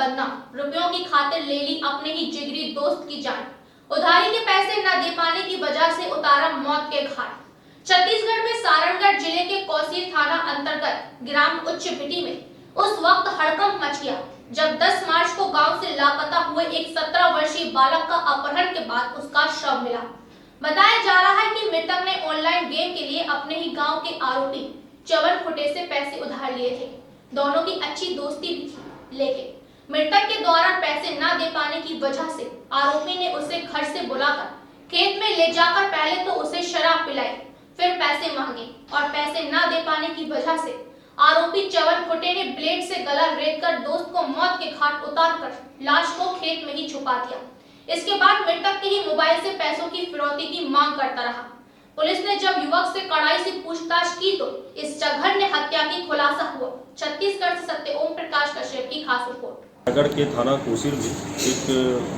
बदनाम, रुपयों की खातिर ले ली अपने ही जिगरी दोस्त की जान। उधारी के पैसे न दे पाने की वजह से उतारा मौत के घाट। छत्तीसगढ़ में सारणगढ़ जिले के कौसीर थाना अंतर्गत ग्राम उच्च भिटी में उस वक्त हड़कंप मच गया जब 10 मार्च को गांव से लापता हुए एक 17 वर्षीय बालक का अपहरण के बाद उसका शव मिला। बताया जा रहा है कि मृतक ने ऑनलाइन गेम के लिए अपने ही गांव के आरोपी चवन खुटे से पैसे उधार लिए थे। दोनों की अच्छी दोस्ती भी थी, लेकिन मृतक के द्वारा पैसे न दे पाने की वजह से आरोपी ने उसे घर से बुलाकर खेत में ले जाकर पहले तो उसे शराब पिलाई, फिर पैसे मांगे और पैसे न दे पाने की वजह से आरोपी चवन खुटे ने ब्लेड से गला रेतकर दोस्त को मौत के घाट उतारकर लाश को खेत में ही छुपा दिया। इसके बाद मृतक के ही मोबाइल से पैसों की फिरौती की मांग करता रहा। पुलिस ने जब युवक से कड़ाई से पूछताछ की तो इस जघन्य हत्या की खुलासा हुआ। छत्तीसगढ़ से सत्य ओम प्रकाश कश्यप की खास रिपोर्ट। रायगढ़ के थाना कोसीर में एक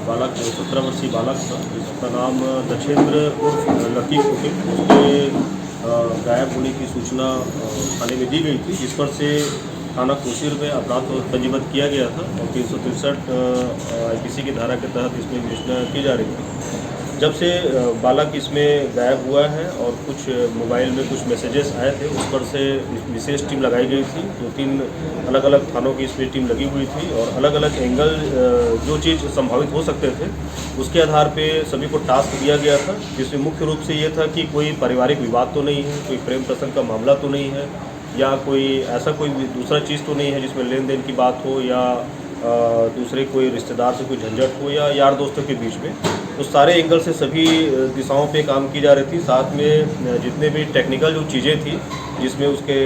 बालक 17 वर्षीय बालक था जिसका नाम दक्षेंद्र उर्फ लकी खुटे, उसके गायब होने की सूचना थाने में दी गई थी, जिस पर से थाना कोसीर में अपराध पंजीबद्ध किया गया था और 363 IPC की धारा के तहत इसमें विवेचना की जा रही थी। जब से बालक इसमें गायब हुआ है और कुछ मोबाइल में कुछ मैसेजेस आए थे, उस पर से विशेष टीम लगाई गई थी। 2-3 अलग अलग थानों की इसमें टीम लगी हुई थी और अलग अलग एंगल जो चीज़ संभावित हो सकते थे उसके आधार पे सभी को टास्क दिया गया था, जिसमें मुख्य रूप से ये था कि कोई पारिवारिक विवाद तो नहीं है, कोई प्रेम प्रसंग का मामला तो नहीं है, या कोई ऐसा कोई दूसरा चीज़ तो नहीं है जिसमें लेन देन की बात हो, या दूसरे कोई रिश्तेदार से कोई झंझट हो, या यार दोस्तों के बीच में। तो सारे एंगल से सभी दिशाओं पे काम की जा रही थी। साथ में जितने भी टेक्निकल जो चीज़ें थी जिसमें उसके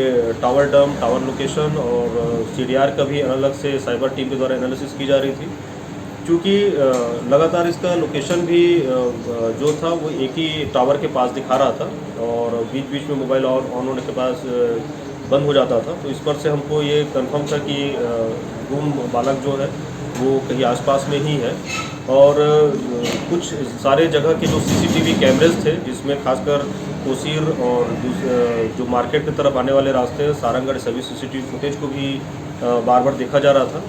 टावर डम, टावर लोकेशन और CDR का भी अलग से साइबर टीम के द्वारा एनालिसिस की जा रही थी। क्योंकि लगातार इसका लोकेशन भी जो था वो एक ही टावर के पास दिखा रहा था और बीच बीच में मोबाइल ऑन होने के पास बंद हो जाता था। तो इस पर से हमको ये कंफर्म था कि गुम बालक जो है वो कहीं आसपास में ही है। और कुछ सारे जगह के जो CCTV कैमरेज थे, जिसमें खासकर कोसीर और जो मार्केट की तरफ आने वाले रास्ते हैं सारंगढ़, सभी CCTV फुटेज को भी बार बार देखा जा रहा था।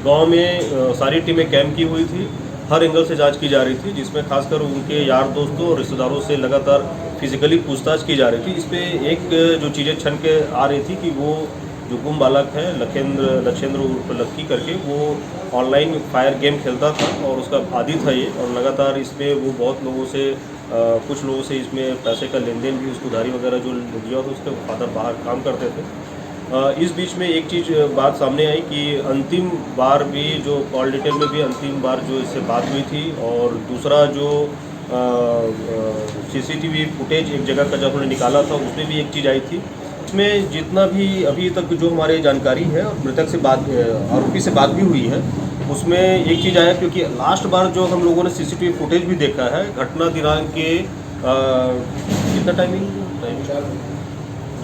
गांव में सारी टीमें कैंप की हुई थी, हर एंगल से जांच की जा रही थी, जिसमें खासकर उनके यार दोस्तों और रिश्तेदारों से लगातार फिजिकली पूछताछ की जा रही थी। इस पर एक जो चीज़ें छन के आ रही थी कि वो जो गुम बालक है लक्षेंद्र उर्फ लक्की करके, वो ऑनलाइन फायर गेम खेलता था और उसका आदी था ये, और लगातार इसमें वो बहुत लोगों से कुछ लोगों से इसमें पैसे का लेन देन भी, उसको उधारी वगैरह जो दिया था, उसके फादर बाहर काम करते थे। इस बीच में एक चीज़ बात सामने आई कि अंतिम बार भी जो कॉल डिटेल में भी अंतिम बार जो इससे बात हुई थी, और दूसरा जो CCTV फुटेज एक जगह का जब उन्होंने निकाला था उसमें भी एक चीज़ आई थी। इसमें जितना भी अभी तक जो हमारे जानकारी है और मृतक से बात, आरोपी से बात भी हुई है, उसमें एक चीज़ आया, क्योंकि लास्ट बार जो हम लोगों ने CCTV फुटेज भी देखा है घटना दिनांक के कितना टाइमिंग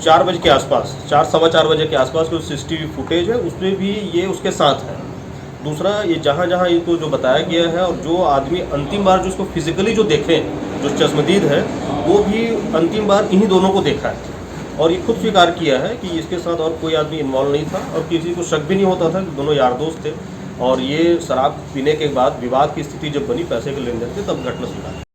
4 बजे के आसपास, 4-4:15 बजे के आसपास जो CCTV फुटेज है उसमें भी ये उसके साथ है। दूसरा, ये जहाँ जहाँ इनको जो बताया गया है और जो आदमी अंतिम बार जो उसको फिजिकली जो देखे, जो चश्मदीद है, वो भी अंतिम बार इन्हीं दोनों को देखा है और ये खुद स्वीकार किया है कि इसके साथ और कोई आदमी इन्वॉल्व नहीं था और किसी को शक भी नहीं होता था कि दोनों यार दोस्त थे। और ये शराब पीने के बाद विवाद की स्थिति जब बनी पैसे के लेन देन की, तब घटना सुना।